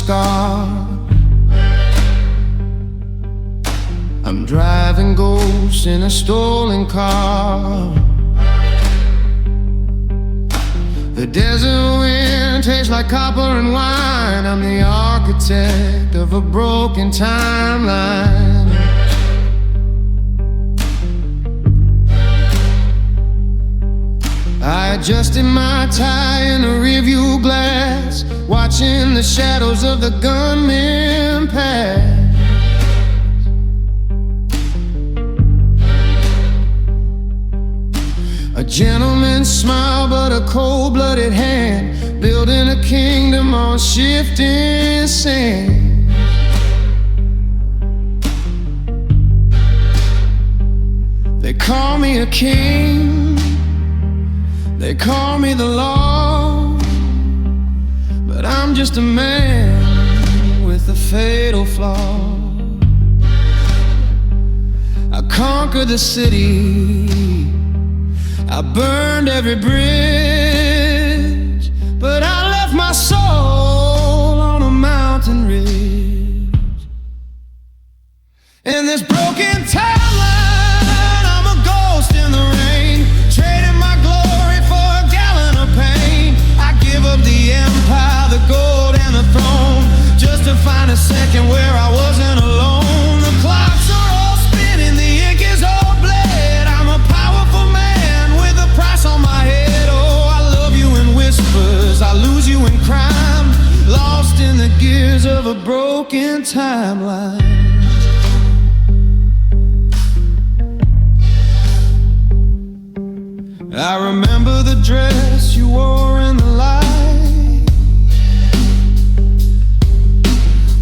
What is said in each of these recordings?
scar. I'm driving ghosts in a stolen car. The desert wind tastes like copper and wine. I'm the architect of a broken timeline. I adjusted my tie in the rearview glass, watching the shadows of the gunmen pass. A gentleman's smile, but a cold-blooded hand, building a kingdom on shifting sand. They call me a king, they call me the law, but I'm just a man with a fatal flaw. I conquered the city, I burned every bridge, but I left my soul on a mountain ridge. In this broken timeline, I'm a ghost in the rain, trading my glory for a gallon of pain. I give up the empire, the gold and the throne, just to find a second where I wasn't alone. The clocks are all spinning, the ink is all bled. I'm a powerful man with a price on my head. Oh, I love you in whispers, I lose you in crime, lost in the gears of a broken timeline. I remember the dress you wore in the light,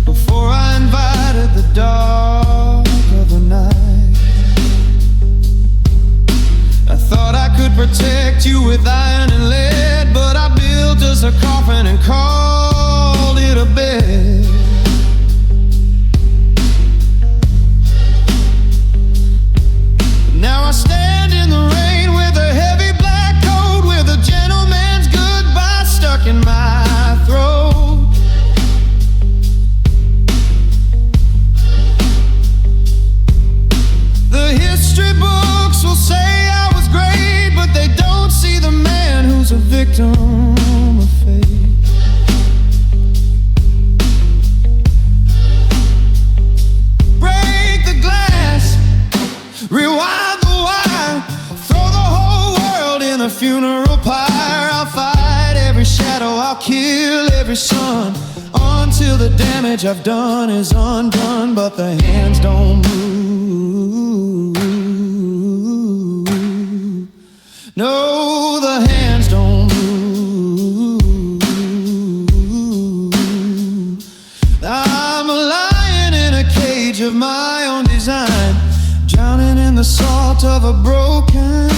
before I invited the dark of the night. I thought I could protect you with iron and lead, but I built us a coffin and called it a bed. Now I stand in the rain with a heavy black coat, with a gentleman's goodbye stuck in my throat. The history books will say I was great, but they don't see the man who's a victim of fate. Break the glass, rewind the wire, throw the whole world in a funeral pyre. I'll fight every shadow, I'll kill every sun, until the damage I've done is undone. But the hands don't move. No, the hands don't move. I'm a lion in a cage of my own design, drowning in the salt of a broken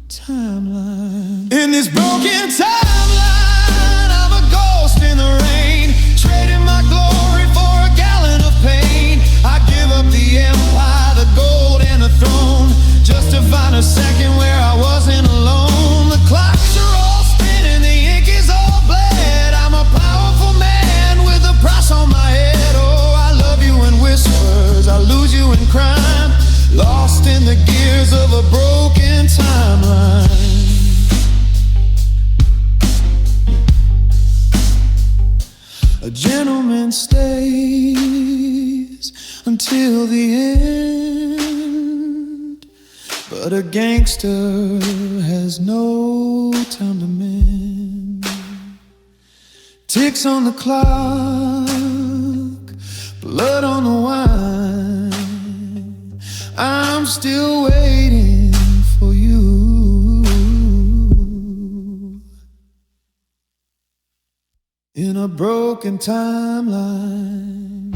timeline. In this broken timeline, I'm a ghost in the rain, trading my glory for a gallon of pain. I give up the empire, the gold and the throne, just to find a second where I wasn't alone. The clocks are all spinning, the ink is all bled. I'm a powerful man with a price on my head. Oh, I love you in whispers, I lose you in crime, lost in the gears of a broken timeline. A gentleman stays until the end, but a gangster has no time to mend. Ticks on the clock, blood on the wine, I'm still waiting for you. In a broken timeline.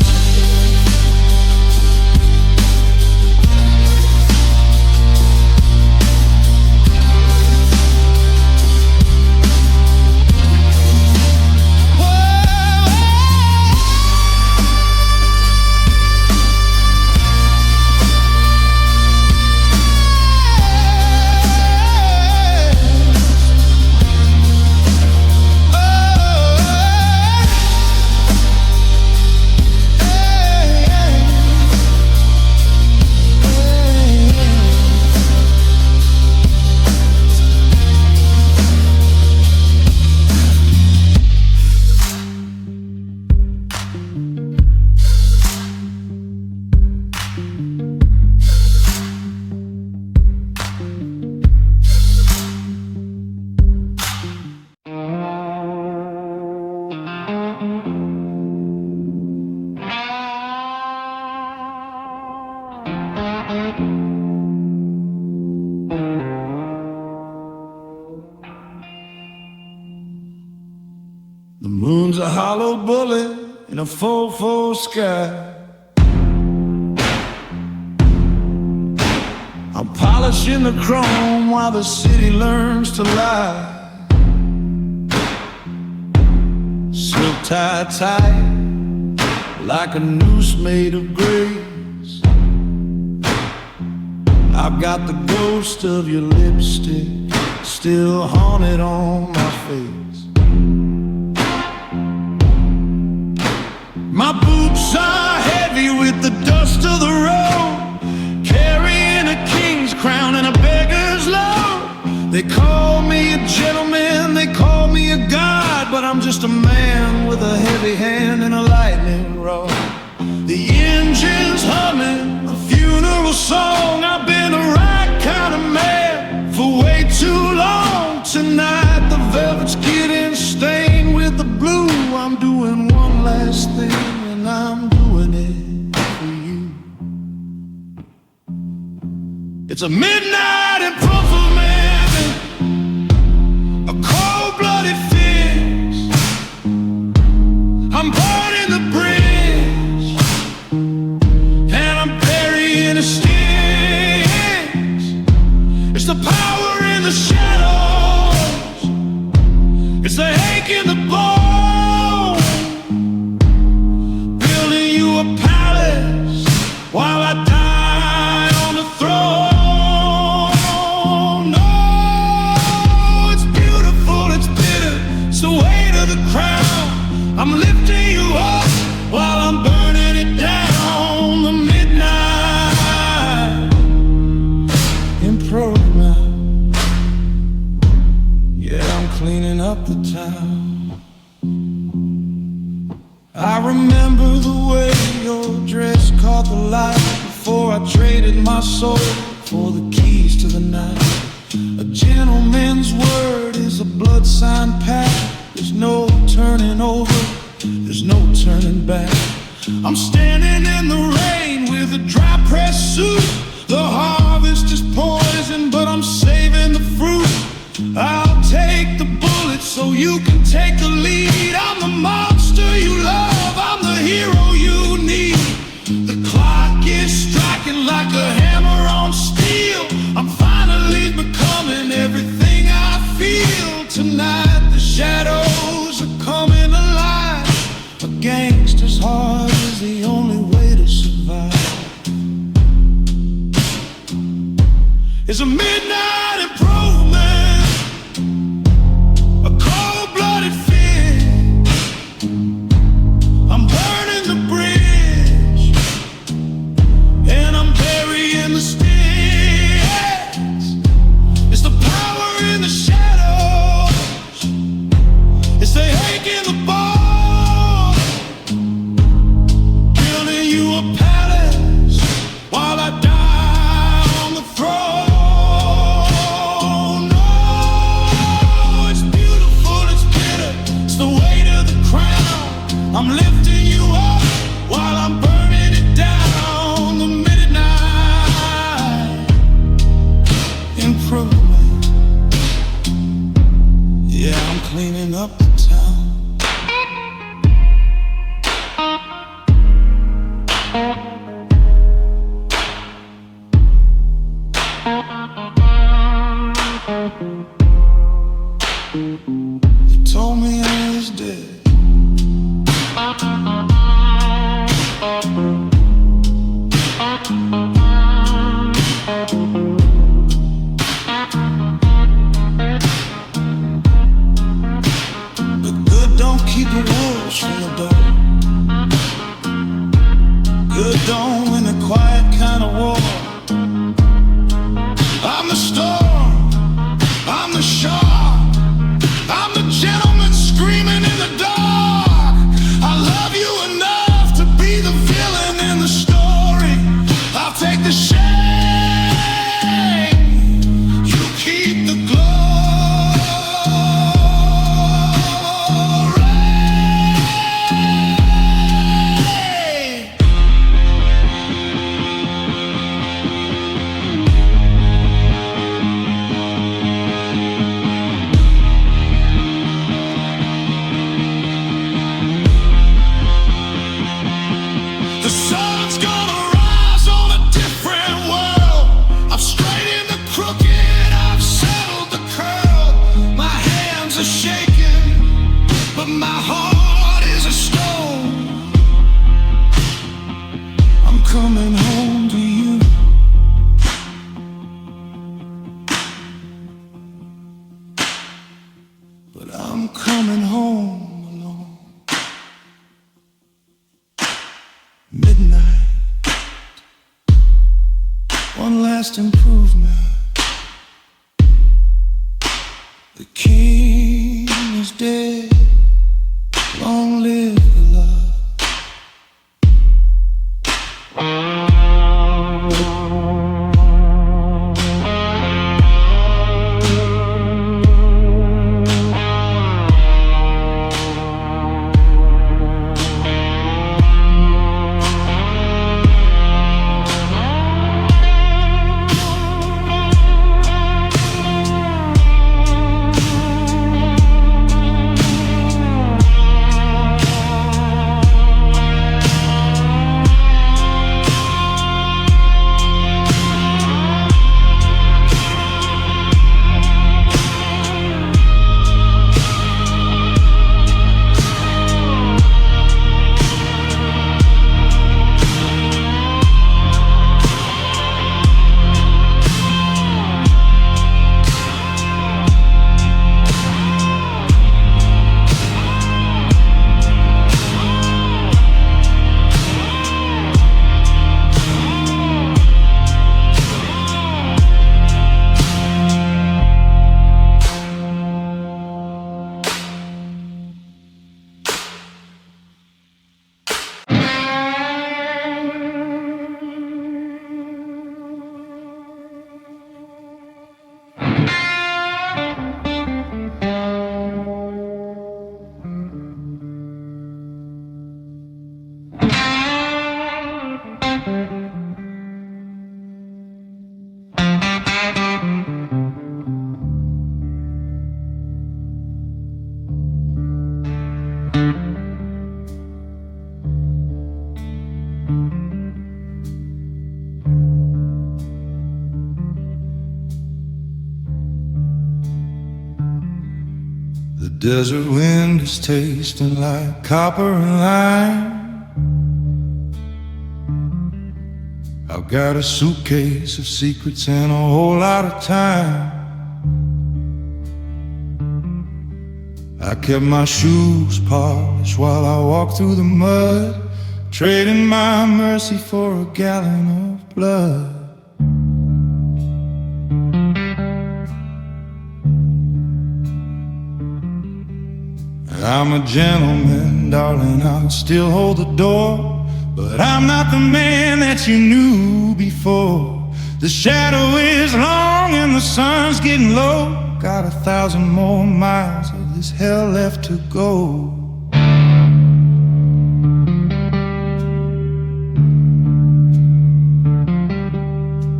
a hollow bullet in a 4-4 sky. I'm polishing the chrome while the city learns to lie. Silk tie tight like a noose made of grace. I've got the ghost of your lipstick still haunted on my face. My boots are heavy with the dust of the road, carrying a king's crown and a beggar's load. They call me a gentleman, they call me a god, but I'm just a man with a heavy hand and a lightning rod. The engine's humming a funeral song. I've been the right kind of man for way too long. Tonight the velvet's getting stained with the blue. I'm doing one last thing, and I'm doing it for you. It's a midnight improvement, a cold-blooded fix. I'm burning the bridge, and I'm burying the sticks. It's the power in the shadows, it's the ache in the bone. Building you a palace while I die on the throne. No, it's beautiful, it's bitter, it's the weight of the crown. I'm lifting you up while I'm burning it down. The midnight NpRom. Yeah, I'm cleaning up the town. I remember the way your dress caught the light before I traded my soul for the keys to the night. A gentleman's word is a blood-signed pact. There's no turning over, there's no turning back. I'm standing in the rain with a dry press suit. The harvest is poison, but I'm saving the fruit. I'll take the bullet so you can take the lead. I'm the monster you love, I'm the hero you need. The clock is striking like a hammer on steel. I'm finally becoming everything I feel. Tonight the shadows are coming alive. A gangster's heart is the only way to survive. It's a midnight improvement, a cold-blooded fix. I'm burning the bridge, and I'm burying the sticks. It's the power in the shadows, it's the ache in the bone. Building you a palace while I die on the throne. No, it's beautiful, it's bitter, it's the weight of the crown. I'm lifting you up while I'm burning it down. The midnight improvement. Yeah, I'm cleaning up the town. You told me I was dead. But good don't keep the wolves from the door. Good don't win a quiet kind of war. I'm the storm, I'm the shark, I'm the gentleman screaming in the dark. I love you enough to be the villain in the story. I'll take the shame, you keep the glory. coming home to you. But I'm coming home alone. Midnight, one last improvement. The king is dead, long live the love. The desert wind is tasting like copper and lime. I've got a suitcase of secrets and a whole lot of time. I kept my shoes polished while I walked through the mud, trading my mercy for a gallon of blood. I'm a gentleman, darling, I'll still hold the door, but I'm not the man that you knew before. The shadow is long and the sun's getting low. Got 1,000 more miles of this hell left to go.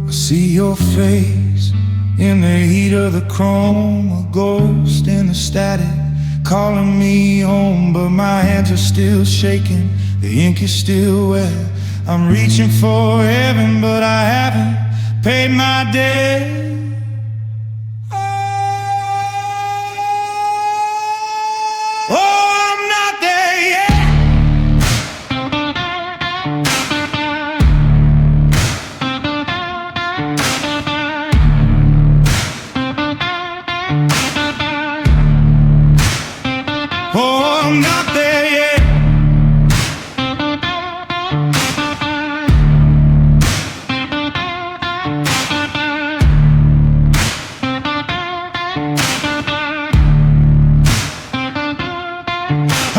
I see your face in the heat of the chrome, a ghost in the static calling me home, but my hands are still shaking, the ink is still wet. I'm reaching for heaven, but I haven't paid my debt. Oh, I'm not there yet. Oh, I'm not there yet.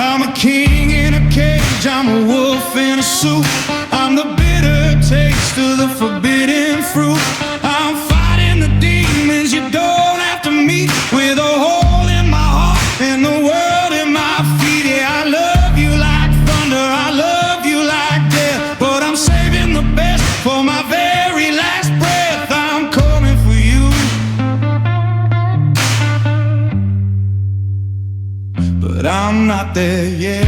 I'm a king in a cage, I'm a wolf in a suit. I'm the bitter taste of the forbidden fruit. I'm fighting the demons you don't have to meet, with a hole in my heart and the world in my feet. Yeah, I love you like thunder, I love you like death, but I'm saving the best for my very last breath. I'm coming for you, but I'm not there yet.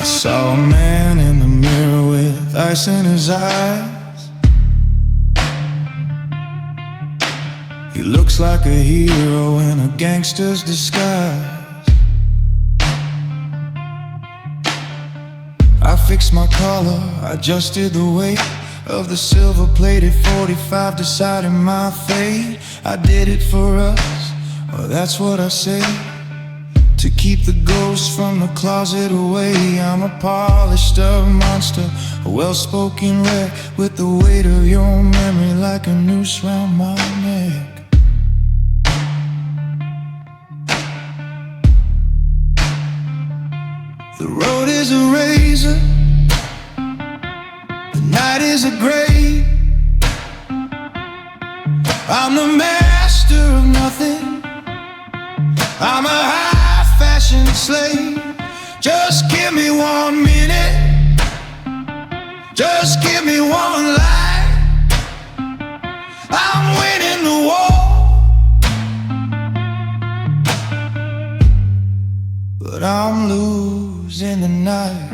I saw a man in the mirror with ice in his eyes. looks like a hero in a gangster's disguise. I fixed my collar, adjusted the weight of the silver-plated 45, deciding my fate. I did it for us, well, that's what I say, to keep the ghosts from the closet away. I'm a polished up monster, a well-spoken wreck, with the weight of your memory like a noose round my neck. The road is a razor, the night is a grave. I'm the master of nothing, I'm a high-fashion slave. Just give me 1 minute, just give me one life. I'm winning the war, but I'm losing the night.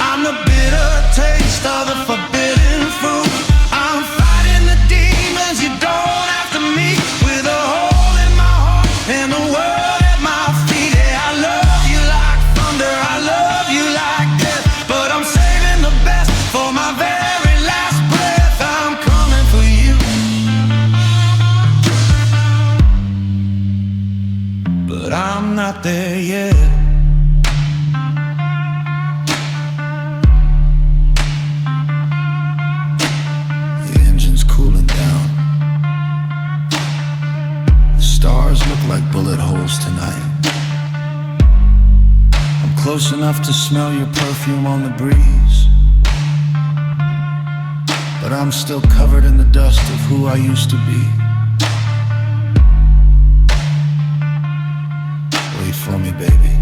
I'm the bitter taste of the forbidden fruit. I'm fighting the demons you don't have to meet, with a hole in my heart and the world at my feet. Yeah, I love you like thunder, I love you like death, but I'm saving the best for my very last breath. I'm coming for you, but I'm not there yet. Stars look like bullet holes tonight. I'm close enough to smell your perfume on the breeze, but I'm still covered in the dust of who I used to be. Wait for me, baby.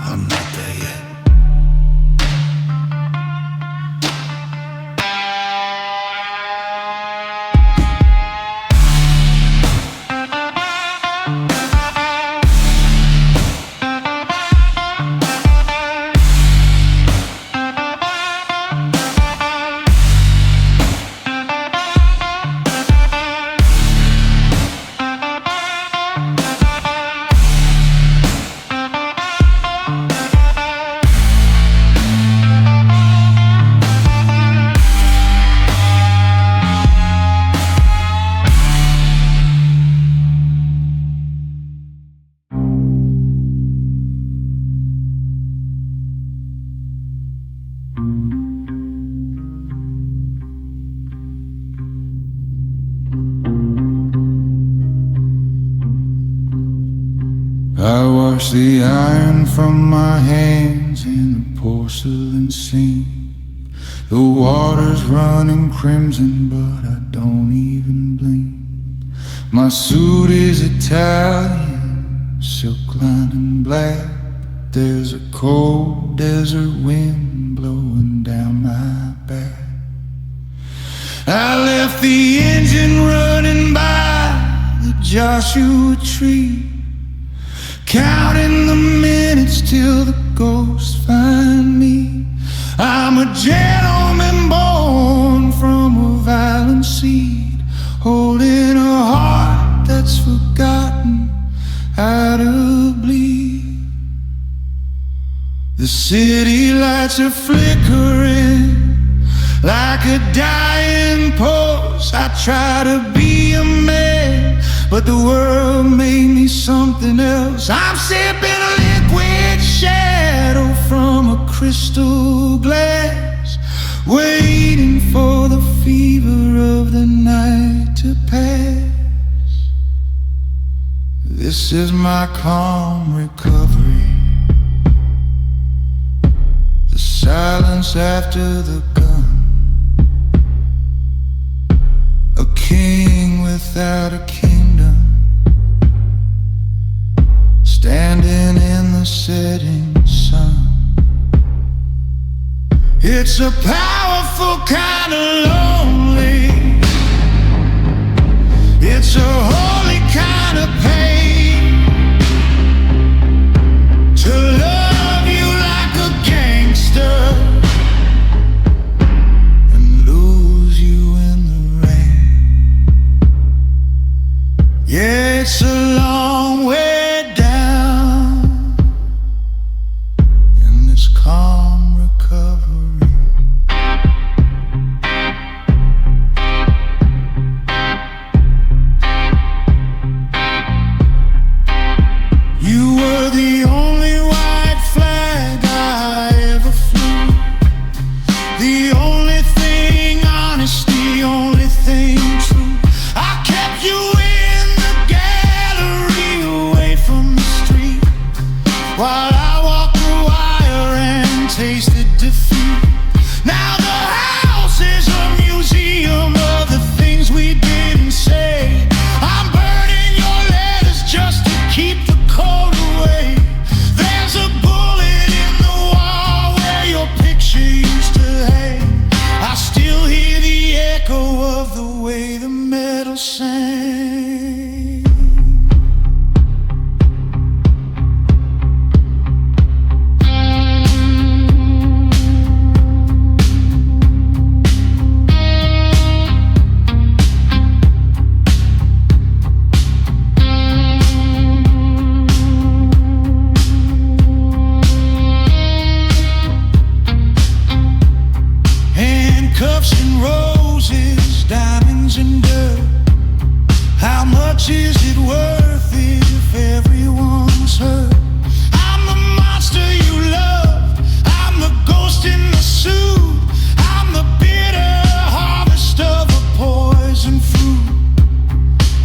I'm not there yet. I wash the iron from my hands in a porcelain sink. The water's running crimson, but I don't even blink. My suit is Italian, silk-lined and black. There's a cold desert wind blowing down my back. I left the engine running by the Joshua tree, counting the minutes till the ghosts find me. I'm a gentleman born from a violent seed, holding a heart that's forgotten how to bleed. The city lights are flickering like a dying pulse. I try to be a man, but the world made me something else. I'm sipping a liquid shadow from a crystal glass, waiting for the fever of the night to pass. This is my calm recovery, the silence after the gun, a king without a kingdom, standing in the setting sun. It's a powerful kind of lonely, it's a holy kind of pain, to love you like a gangster and lose you in the rain. Yeah, it's a long way down in this calm recovery. You were the only white flag I ever flew, the only thing honest, the only thing true. I kept you in the gallery away from the street, while I walked the wire and tasted defeat. Now the house is a museum of the things we didn't say. I'm burning your letters just to keep the cold away. There's a bullet in the wall where your picture used to hang. I still hear the echo of the way the metal sang. Handcuffs and roses, diamonds and dirt. How much is it worth if everyone's hurt? I'm the monster you love, I'm the ghost in the suit, I'm the bitter harvest of a poison fruit.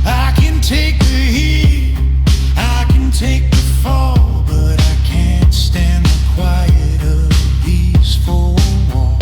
I can take the heat, I can take the fall, but I can't stand the quiet of these four walls.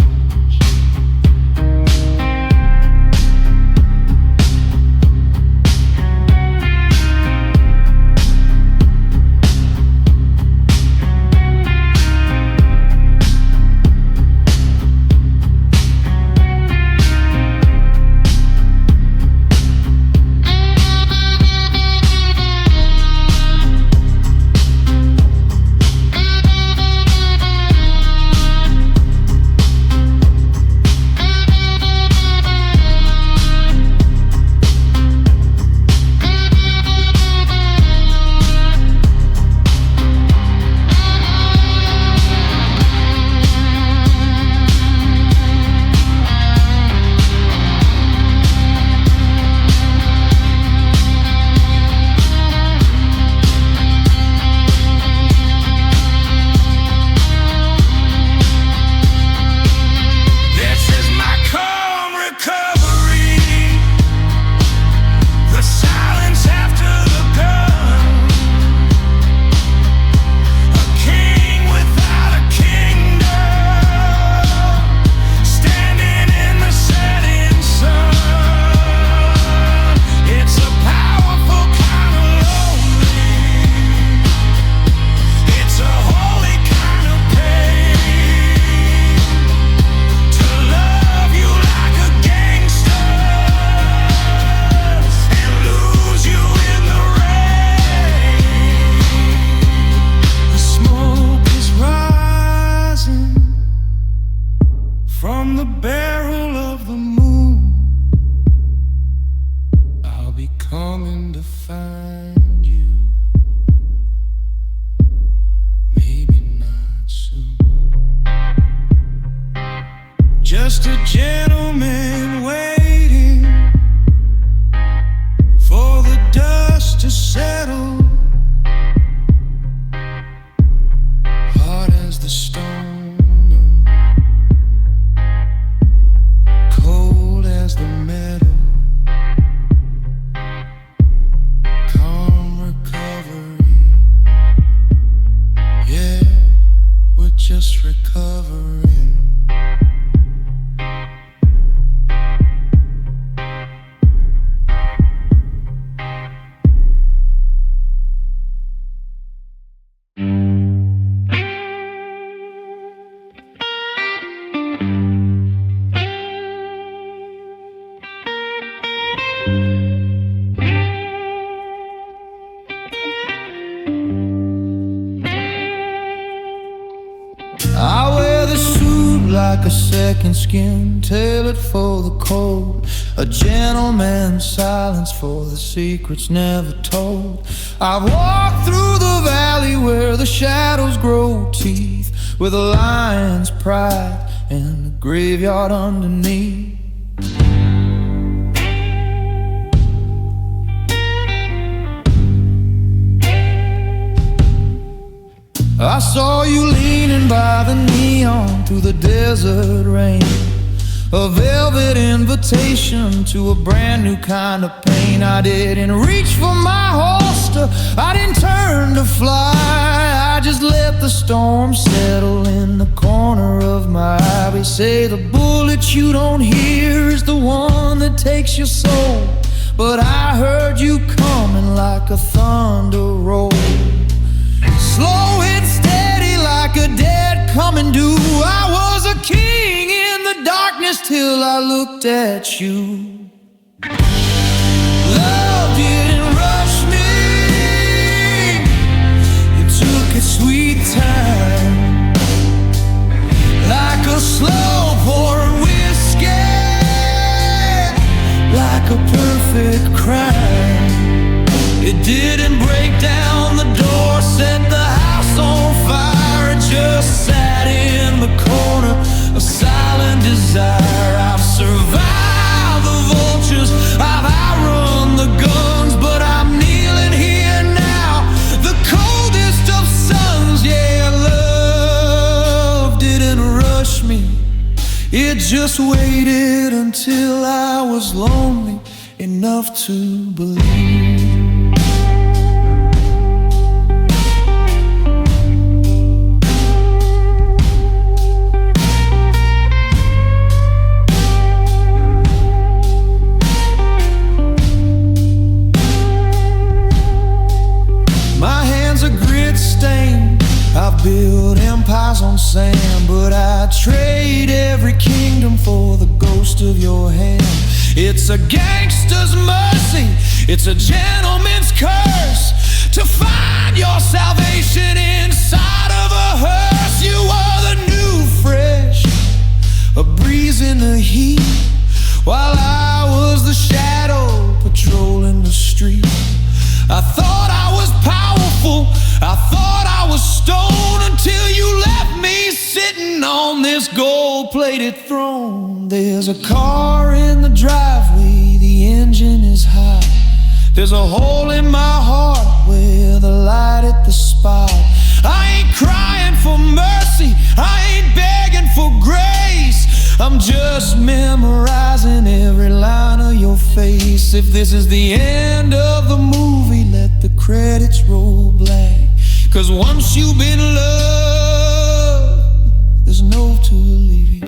I wear the suit like a second skin, tailored for the cold, a gentleman's silence for the secrets never told. I've walked through the valley where the shadows grow teeth, with a lion's pride and the graveyard underneath. I saw you leaning by the neon through the desert rain, a velvet invitation to a brand new kind of pain. I didn't reach for my holster, I didn't turn to fly, I just let the storm settle in the corner of my eye. They say the bullet you don't hear is the one that takes your soul, but I heard you coming like a thunder roll, slow and steady like a dead coming due. I was a king in the darkness till I looked at you. Love didn't rush me, it took its sweet time, like a slow pouring whiskey, like a perfect crime. It didn't break down the door, set the house on fire. It just sat in the corner, a silent desire. I've survived the vultures, I've outrun the guns, but I'm kneeling here now, the coldest of suns. Yeah, love didn't rush me, it just waited until I was lonely enough to believe. I've built empires on sand, but I trade every kingdom for the ghost of your hand. It's a gangster's mercy, it's a gentleman's curse, to find your salvation inside of a hearse. You are the new fresh, a breeze in the heat, while I was the shadow patrolling the street. I thought I was powerful, I thought I was stoned, until you left me sitting on this gold-plated throne. There's a car in the driveway, the engine is high, there's a hole in my heart where the light hit the spot. I ain't crying for mercy, I ain't begging for grace, I'm just memorizing every line of your face. If this is the end of the movie, let the credits roll black, 'cause once you've been loved, there's no to leave you.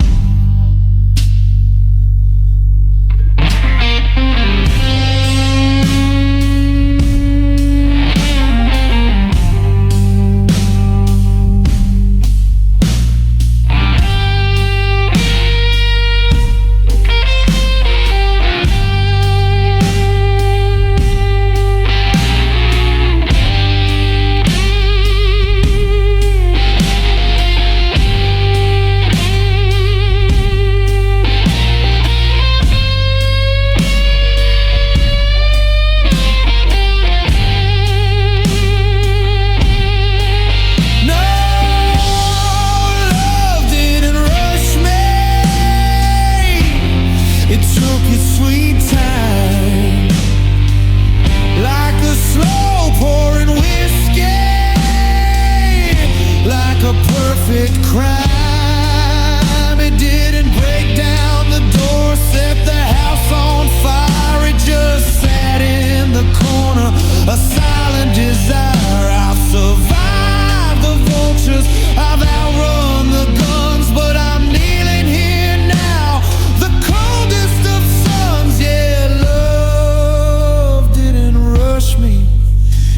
Crime, it didn't break down the door, set the house on fire. It just sat in the corner, a silent desire. I've survived the vultures, I've outrun the guns, but I'm kneeling here now, the coldest of suns. Yeah, love didn't rush me,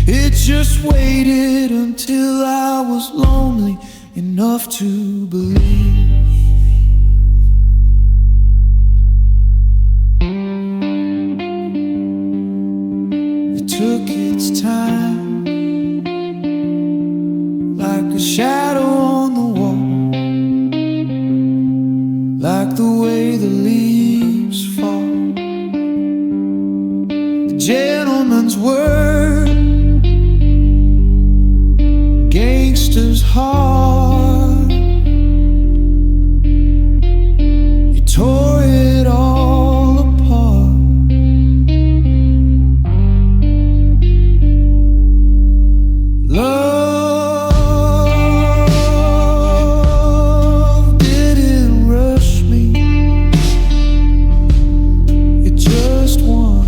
it just waited until I was lonely enough to believe. gentleman's word, gangster's heart. You tore it all apart. Love didn't rush me, it just won.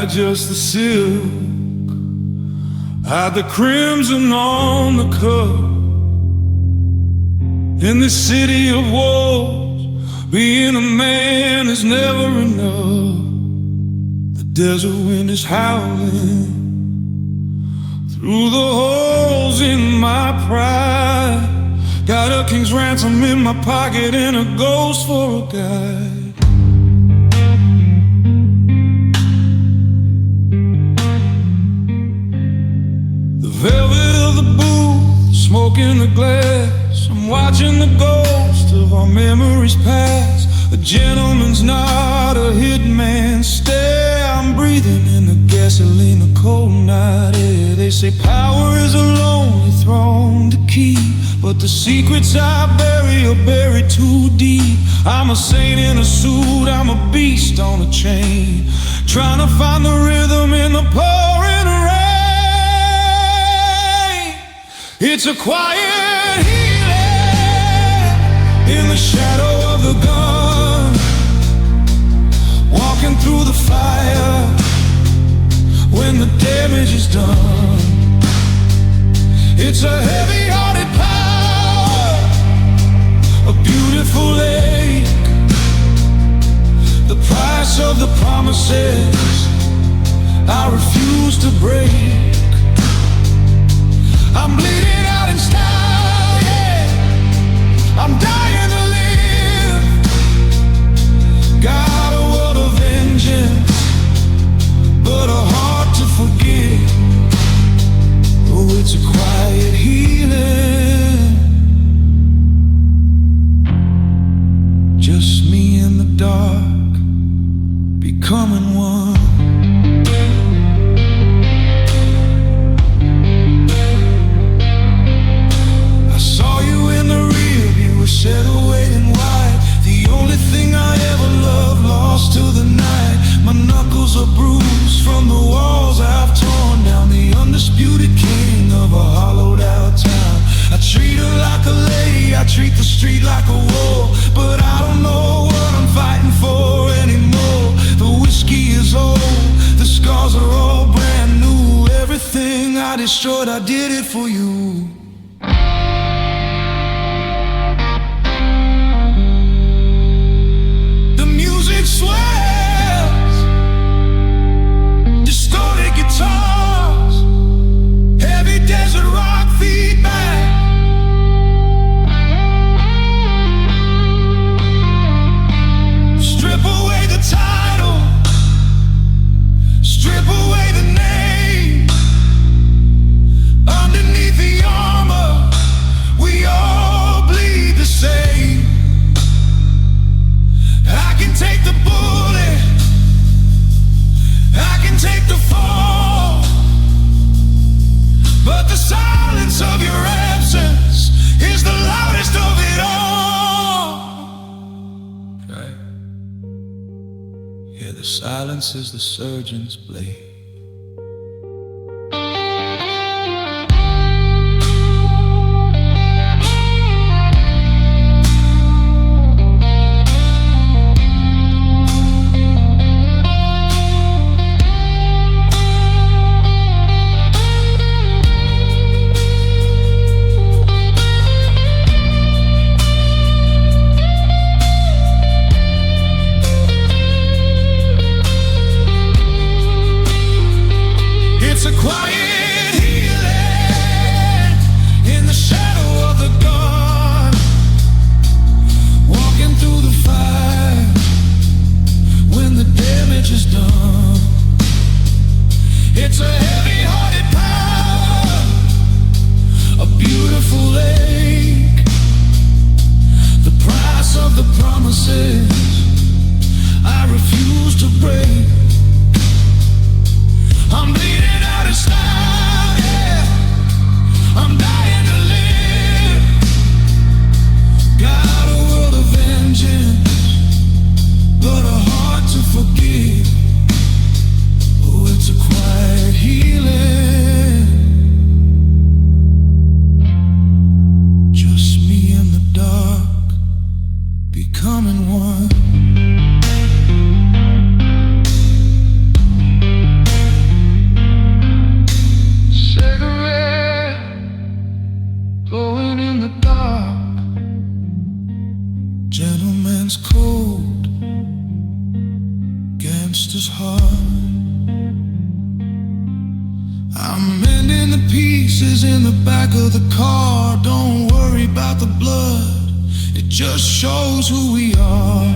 Just the silk, had the crimson on the cup. In this city of walls, being a man is never enough. The desert wind is howling through the holes in my pride. Got a king's ransom in my pocket and a ghost for a guide. Velvet of the booth, smoke in the glass. I'm watching the ghost of our memories pass. A gentleman's not a hitman's stare. I'm breathing in the gasoline, a cold night air. They say power is a lonely throne to keep, but the secrets I bury are buried too deep. I'm a saint in a suit, I'm a beast on a chain, trying to find the rhythm in the pouring rain. It's a quiet healing in the shadow of the gun, walking through the fire when the damage is done. It's a heavy-hearted power, a beautiful lake, the price of the promises I refuse to break. I'm bleeding out in style, yeah. I'm dying to live. Got a world of vengeance, but a heart to forgive. Oh, it's a quiet healing, just me in the dark, becoming one. Set away in white, the only thing I ever loved, lost to the night. My knuckles are bruised from the walls I've torn down. The undisputed king of a hollowed out town. I treat her like a lady, I treat the street like a war, but I don't know what I'm fighting for anymore. The whiskey is old, the scars are all brand new. Everything I destroyed, I did it for you. silence is the surgeon's blade. It's a quiet healing in the shadow of the gun, walking through the fire when the damage is done. It's a heavy-hearted power, a beautiful lake, the price of the promises I refuse to break. I'm bleeding out of style, yeah. I'm dying to live. Got a world of vengeance, but a heart to forgive. Oh, it's a quiet healing. Just me in the dark, becoming one. Glowing in the dark, gentleman's cold, gangster's heart. I'm mending the pieces in the back of the car. Don't worry about the blood, it just shows who we are.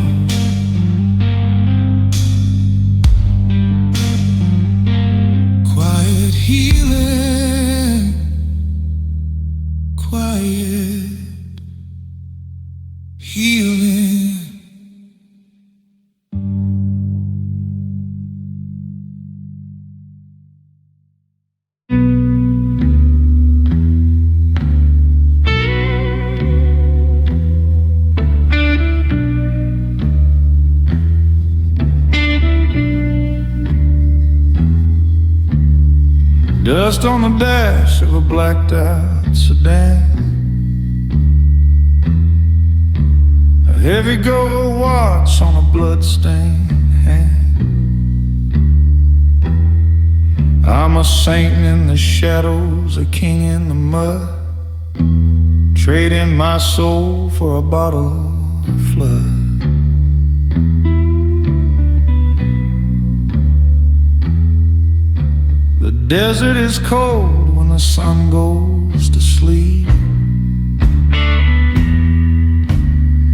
Quiet healing, quiet healing. Dust on the dash of a blacked out sedan, a heavy gold watch on a bloodstained hand. I'm a saint in the shadows, a king in the mud, trading my soul for a bottle of flood. The desert is cold when the sun goes to sleep,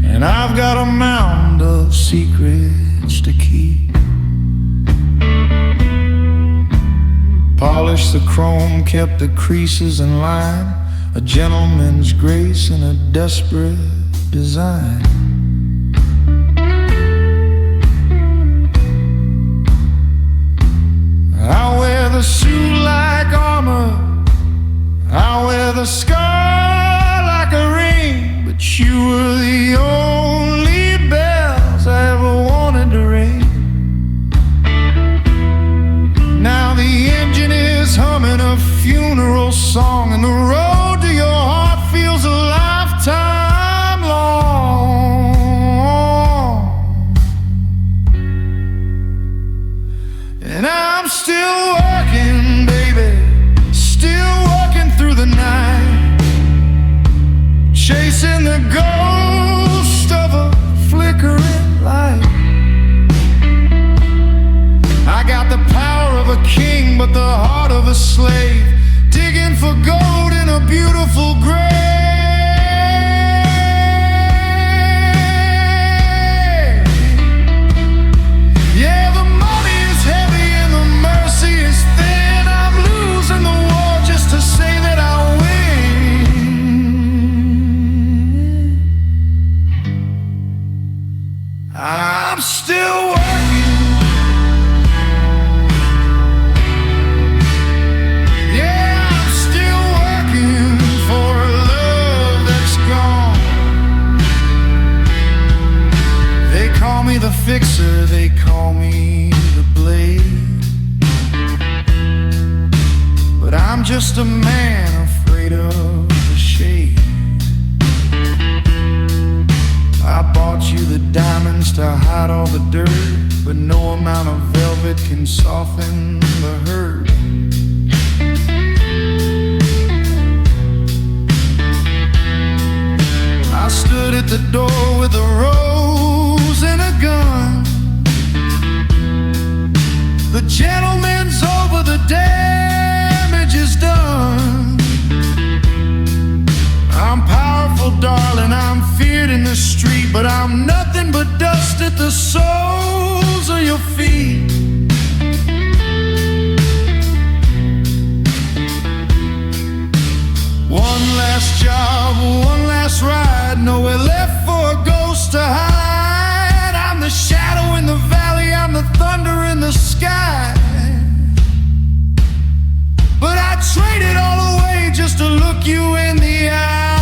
and I've got a mound of secrets to keep. Polished the chrome, kept the creases in line, a gentleman's grace and a desperate design. I wear the suit like armor, I wear the scar like a ring, but you were the only bells I ever wanted to ring. Now the engine is humming a funeral song, and the road to your heart feels a lifetime long. And I'm still working, baby, still working through the night, chasing the ghosts just a man afraid of the shade. I bought you the diamonds to hide all the dirt, but no amount of velvet can soften the hurt. I stood at the door with a rose and a gun. The gentleman's over, the damage is done. I'm powerful, darling, I'm feared in the street, but I'm nothing but dust at the soles of your feet. One last job, one last ride, nowhere left for a ghost to hide. I'm the shadow in the valley, I'm the thunder in the sky. But I traded all away just to look you in the eye.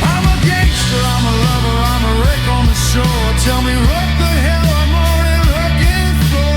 I'm a gangster, I'm a lover, I'm a wreck on the shore. Tell me what the hell I'm already looking for.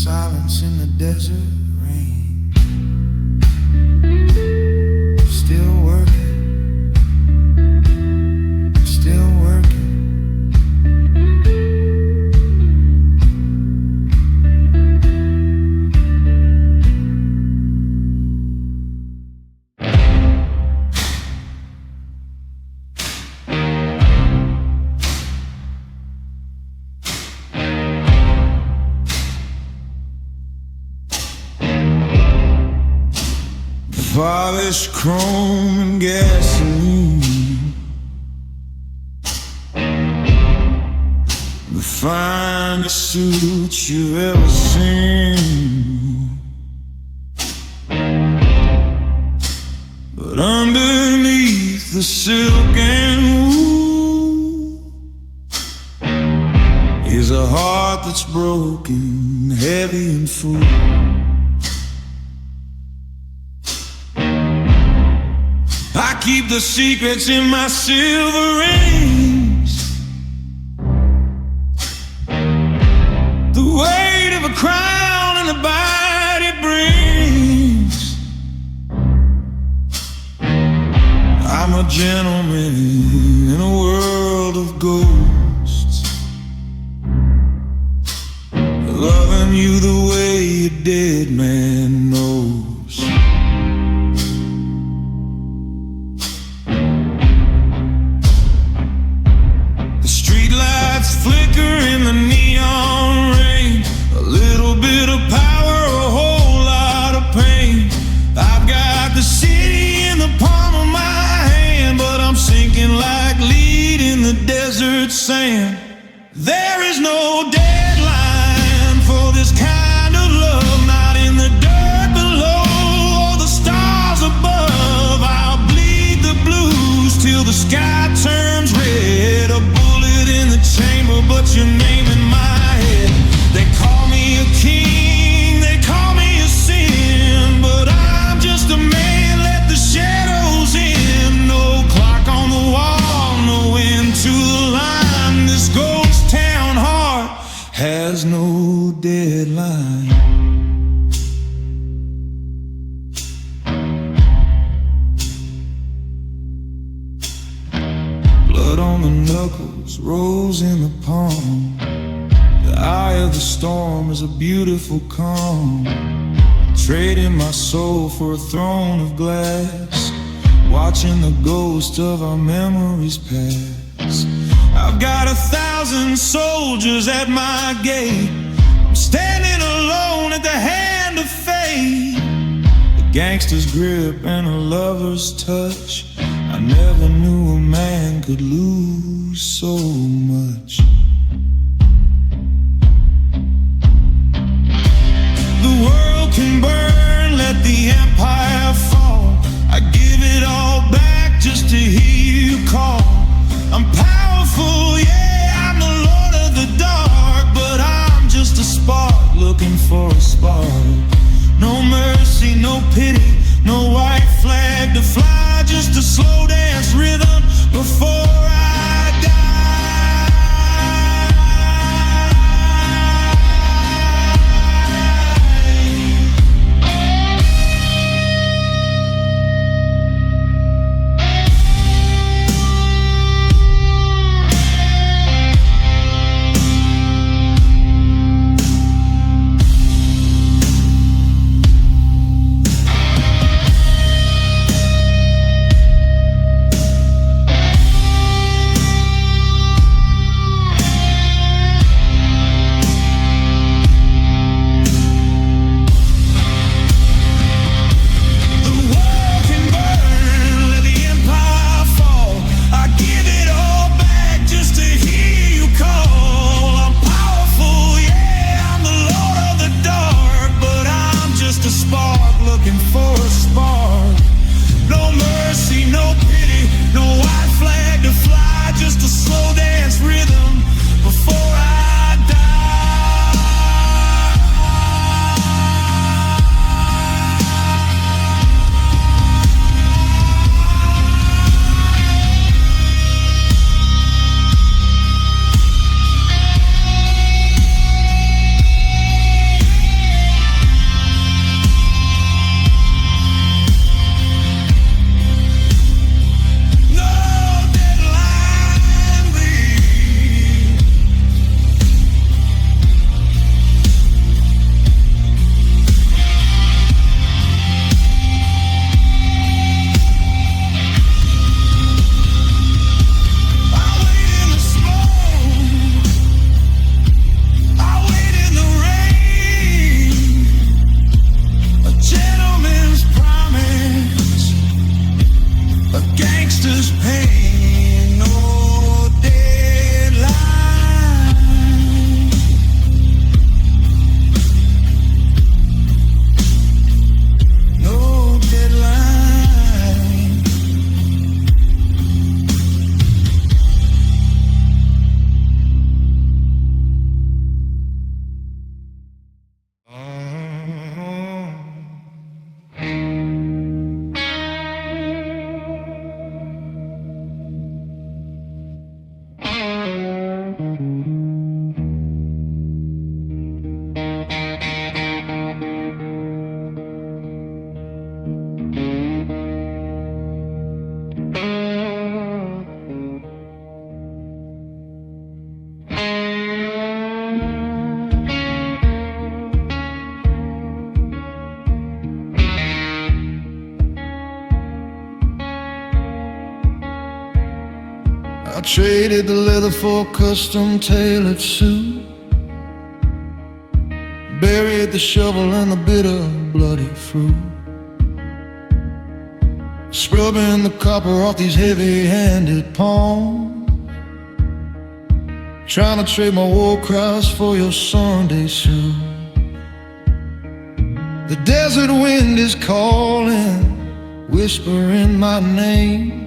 Silence in the desert rain. Still working, still working. Polished chrome and gasoline, the finest suit you've ever seen. But underneath the silk and wool is a heart that's broken, heavy and full. I keep the secrets in my silver rings, the weight of a crown and the bite it brings. I'm a gentleman in a world of ghosts, loving you the way a dead man knows. Flicker in the neon rain, a little bit of power, a whole lot of pain. I've got the city in the palm of my hand, but I'm sinking like lead in the desert sand. There is no deadline for this kind of love, not in the dirt below or the stars above. I'll bleed the blues till the sky turns red. A bullet in the chamber, but your name in my head. They is rose in the palm. The eye of the storm is a beautiful calm. Trading my soul for a throne of glass, watching the ghost of our memories pass. I've got 1,000 soldiers at my gate. I'm standing alone at the hand of fate. A gangster's grip and a lover's touch. I never knew a man could lose so much. The world can burn, let the empire fall. I give it all back just to hear you call. I'm powerful, yeah, I'm the lord of the dark, but I'm just a spark looking for a spark. No mercy, no pity, no white flag to fly, just a slow dance rhythm before I die. I traded the leather for a custom tailored suit, buried the shovel and the bitter bloody fruit, scrubbing the copper off these heavy-handed palms, trying to trade my war cries for your Sunday suit. The desert wind is calling, whispering my name,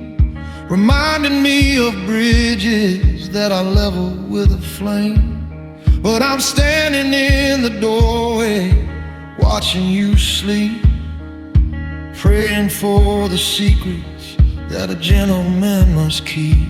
reminding me of bridges that I leveled with a flame. But I'm standing in the doorway, watching you sleep, praying for the secrets that a gentleman must keep.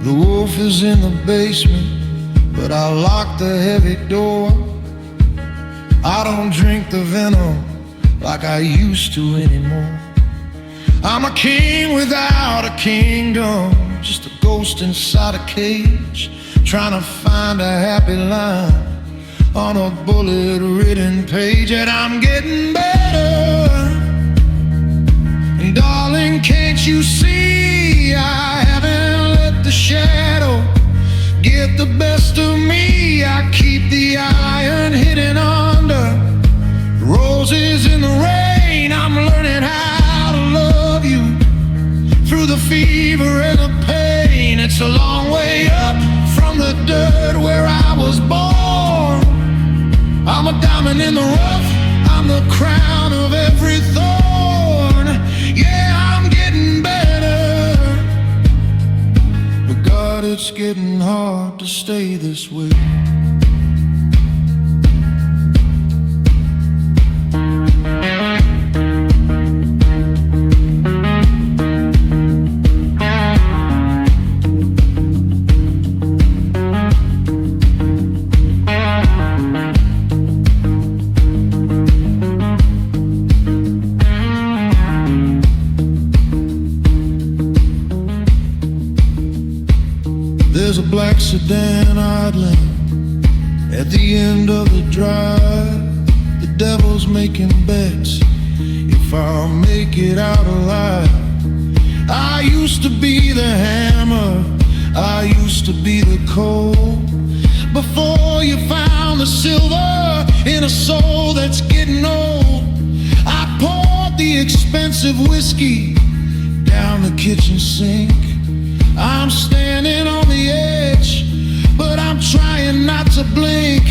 The wolf is in the basement, but I locked the heavy door. I don't drink the venom like I used to anymore. I'm a king without a kingdom, just a ghost inside a cage, trying to find a happy line on a bullet-ridden page. And I'm getting better, and darling, can't you see I haven't let the shadow get the best of me? I keep the iron hidden under roses in the rain. I'm learning how to love you through the fever and the pain. It's a long way up from the dirt where I was born. I'm a diamond in the rough, I'm the crown of every thorn. Yeah, I'm getting better, but God, it's getting hard to stay this way. There's a black sedan idling at the end of the drive. The devil's making bets if I'll make it out alive. I used to be the hammer, I used to be the coal, before you found the silver in a soul that's getting old. I poured the expensive whiskey down the kitchen sink. I'm standing on the edge, but I'm trying not to blink.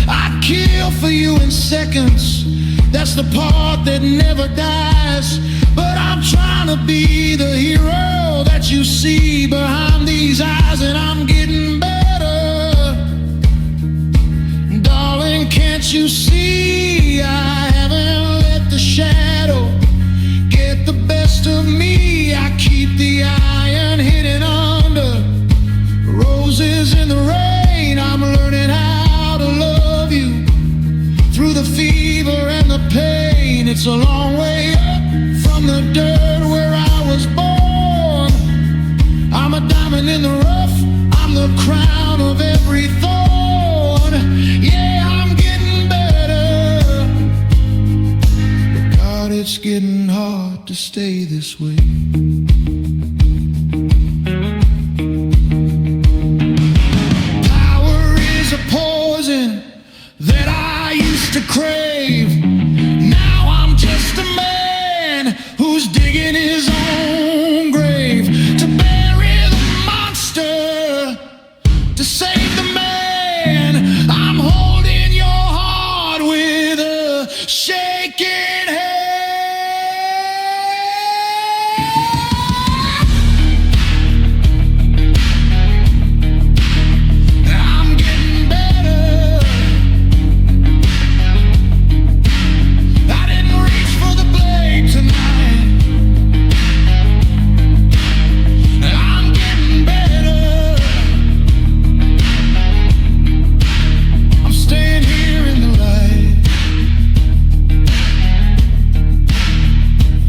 I'd kill for you in seconds, that's the part that never dies. But I'm trying to be the hero that you see behind these eyes, and I'm getting better. Darling, can't you see I haven't let the shadow get the best of me? I keep the iron hidden under roses in the rain. I'm learning how to love you through the fever and the pain. It's a long way up from the dirt where I was born. I'm a diamond in the rough, I'm the crown of every thorn. Yeah, I'm getting better, but God, it's getting hard to stay this way. Power is a poison that I used to crave. Now I'm just a man who's digging his own grave to bury the monster, to save the man. I'm holding your heart with a shaking hand. I'm getting better. I didn't reach for the blade tonight. I'm getting better. I'm staying here in the light.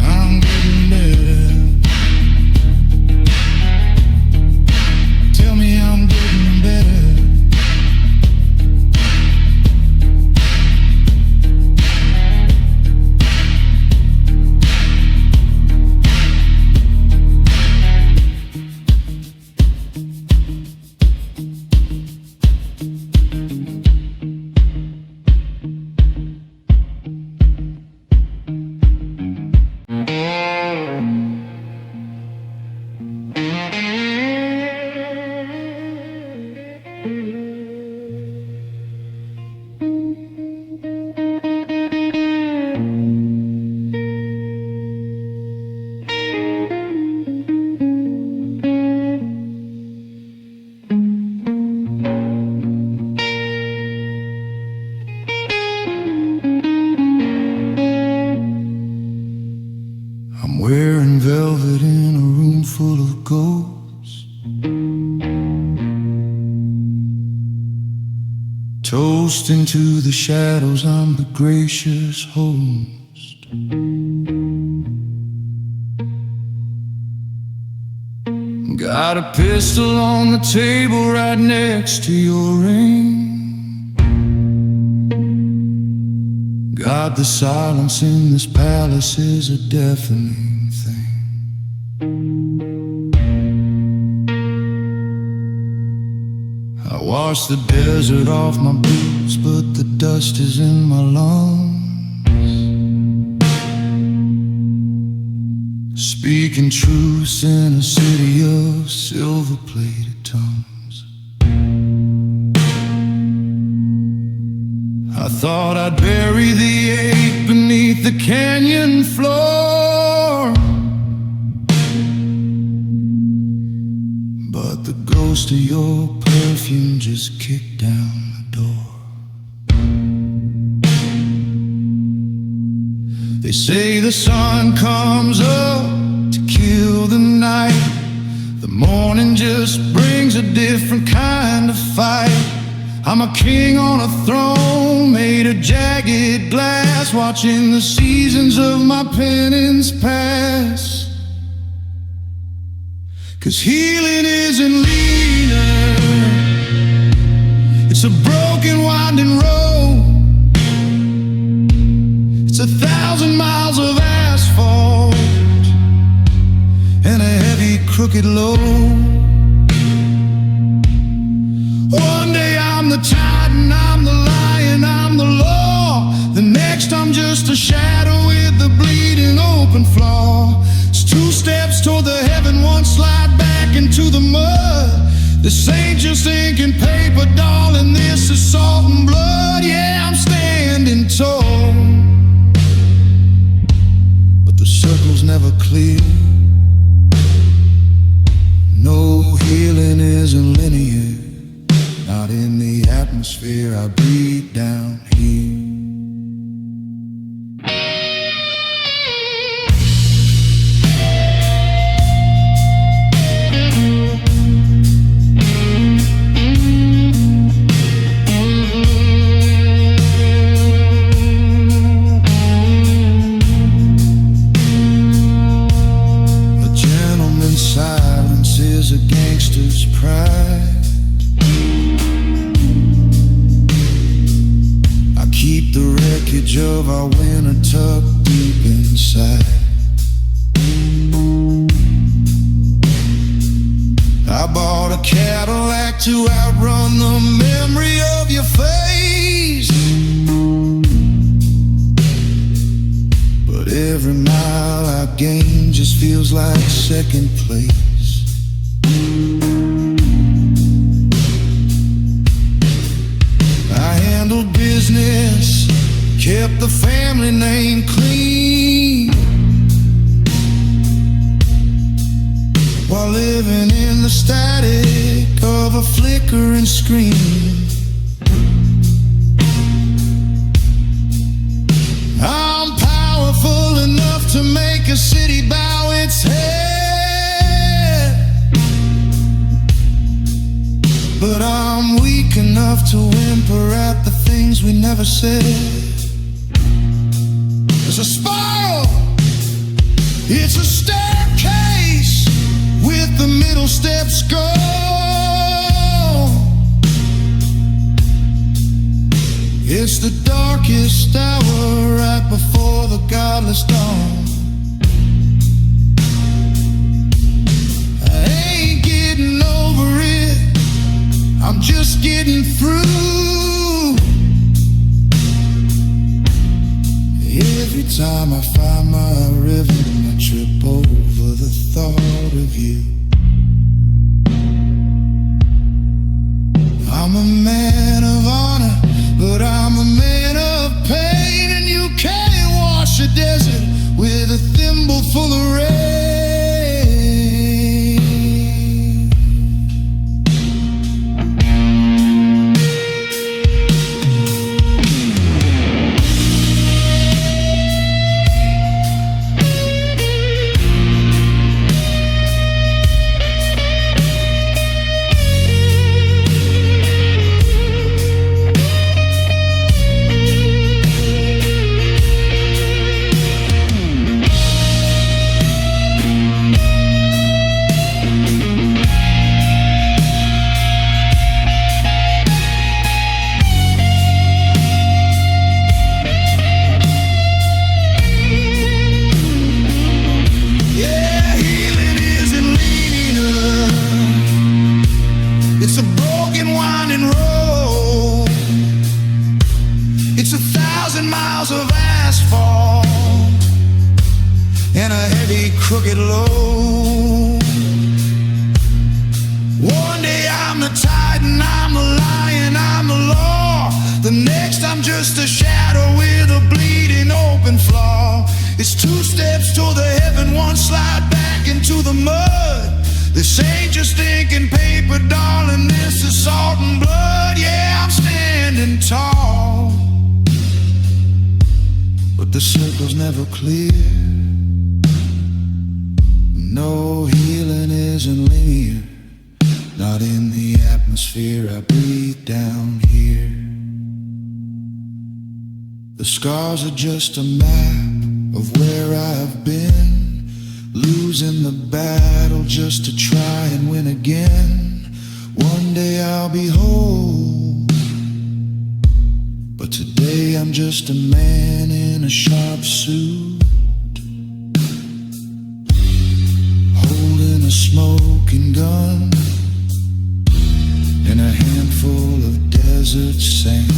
I'm getting better. Tell me I'm getting better. I'm wearing velvet in a room full of ghosts. Toast into the shadows, I'm the gracious host. Got a pistol on the table right next to your ring. God, the silence in this palace is a deafening thing. I wash the desert off my boots, but the dust is in my lungs. Speaking truths in a city of silver-plated tongues. I thought I'd bury the ache beneath the canyon floor, but the ghost of your perfume just kicked down the door. They say the sun comes up to kill the night. The morning just brings a different kind of fight. I'm a king on a throne made of jagged glass, watching the seasons of my penance pass. 'Cause healing isn't linear, it's a broken winding road. It's 1,000 miles of asphalt and a heavy crooked load. One day I'm the titan, I'm the lion, I'm the law. The next I'm just a shadow with a bleeding open flaw. It's 2 steps toward the heaven, 1 slide back into the mud. This ain't just ink and paper, darling, this is salt and blood. Yeah, I'm standing tall, but the circle's never clear. No, healing isn't linear, not in the atmosphere I breathe down here. A gentleman's silence is a gangster's pride. Keep the wreckage of our winter tucked deep inside. I bought a Cadillac to outrun the memory of your face, but every mile I gain just feels like second place. Handled business, kept the family name clean, while living in the static of a flickering screen. I'm powerful enough to make a city bow its head, but I'm weak enough to whimper at the things we never said. There's a spiral, it's a staircase with the middle steps go. It's the darkest hour right before the godless dawn. I ain't getting over it, I'm just getting through. Every time I find my rhythm, I trip over the thought of you. I'm a man of honor, but I'm a man of pain, and you can't wash a desert with a thimble full of rain. ugly, crooked low. One day I'm the titan, I'm the lion, I'm the law. The next I'm just a shadow with a bleeding open flaw. It's 2 steps to the heaven, 1 slide back into the mud. This ain't just thinking paper, darling, this is salt and blood. Yeah, I'm standing tall, but the circle's never clear. No, healing isn't linear, not in the atmosphere I breathe down here. The scars are just a map of where I've been, losing the battle just to try and win again. One day I'll be whole, but today I'm just a man in a sharp suit, holding a smoking gun and a handful of desert sand.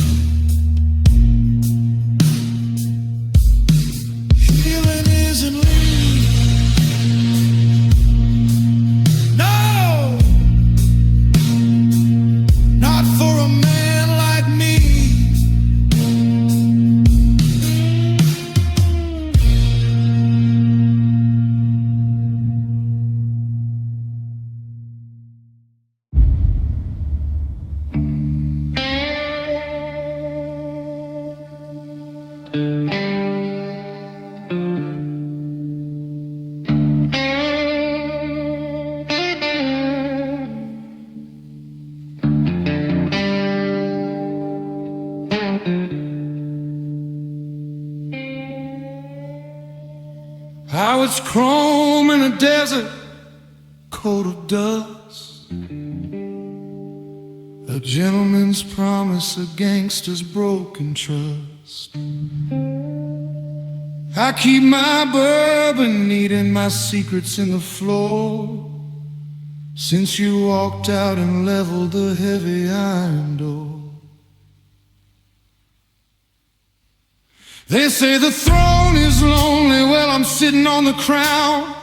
Healing isn't linear, no, not for a man like me. How it's chrome in a desert, coat of dust. A gentleman's promise, a gangster's broken trust. I keep my bourbon neat and my secrets in the floor, since you walked out and leveled the heavy iron door. They say the throne is lonely, well, I'm sitting on the crown.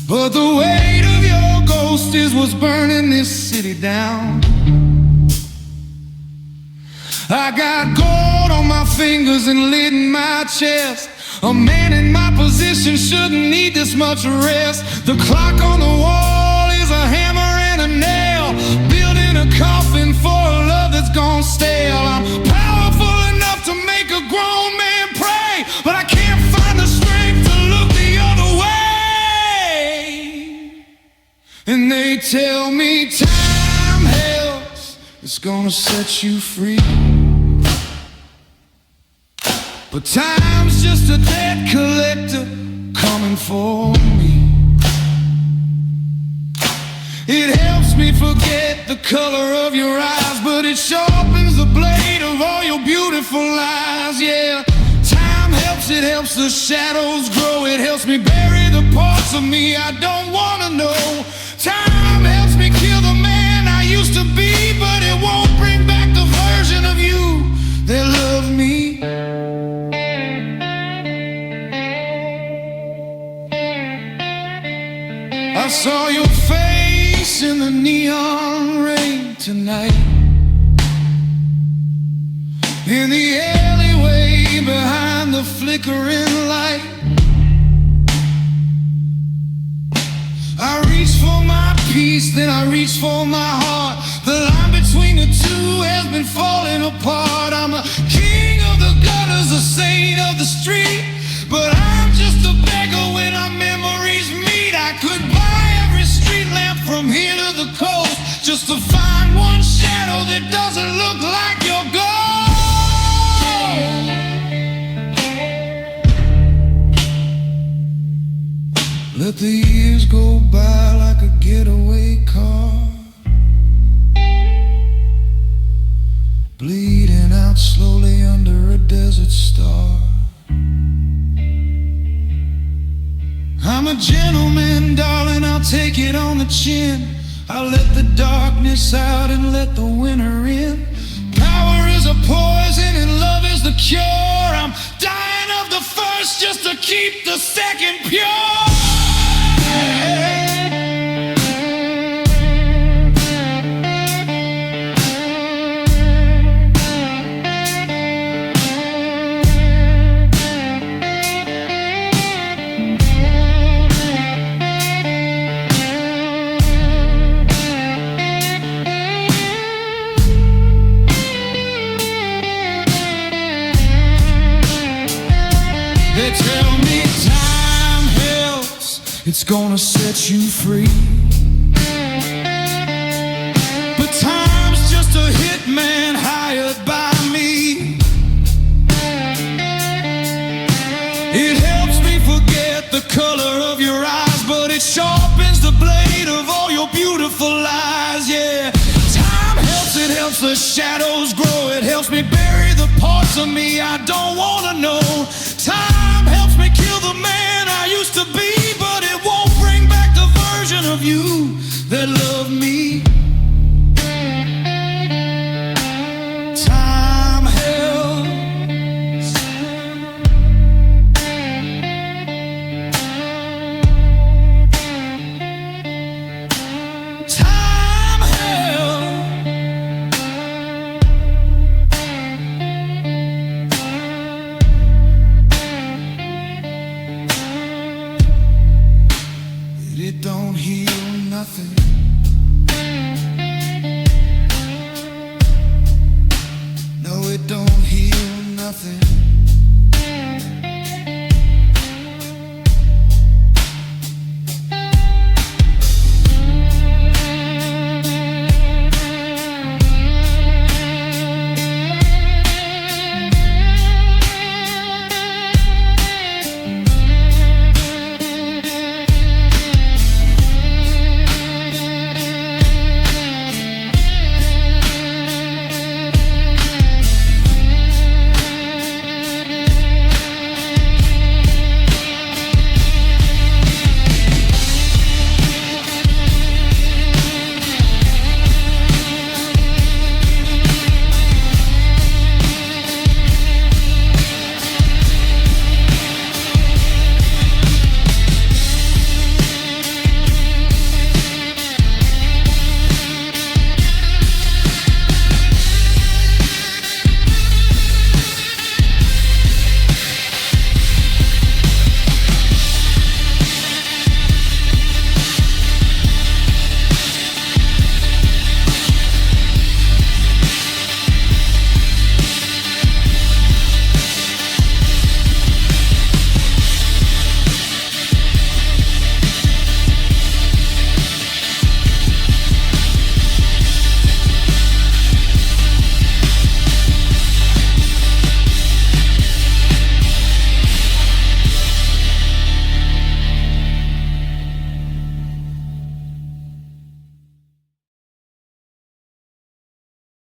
But the weight of your ghost is what's burning this city down. I got gold on my fingers and lead in my chest. A man in my position shouldn't need this much rest. The clock on the wall is a hammer and a nail, building a coffin for a love that's gone stale. I'm powerful enough to make a grown man pray, but I can't find the strength to look the other way. And they tell me time helps, it's gonna set you free. But time's just a debt collector coming for me. It helps me forget the color of your eyes, but it sharpens the blade of all your beautiful lies. Yeah, time helps, it helps the shadows grow. It helps me bury the parts of me I don't wanna know. Time helps me kill the man I used to be, but it won't bring back the version of you that loved me. I saw your face in the neon rain tonight, in the alleyway behind the flickering light. I reached for my peace, then I reached for my heart. The line between the two has been falling apart. I'm a king of the gutters, a saint of the street, but I'm just a beggar when our memories meet. I could buy every street lamp from here to the coast just to find one shadow that doesn't look like your ghost. Let the years go by like a getaway car, bleeding out slowly under a desert star. I'm a gentleman, darling, I'll take it on the chin. I'll let the darkness out and let the winter in. Power is a poison and love is the cure. I'm dying of the the first just to keep the second pure. They tell me time helps, it's gonna set you free. But time's just a hitman hired by me. It helps me forget the color of your eyes, but it sharpens the blade of all your beautiful lies, yeah. Time helps, it helps the shadows grow. It helps me bury the parts of me I don't wanna know. Time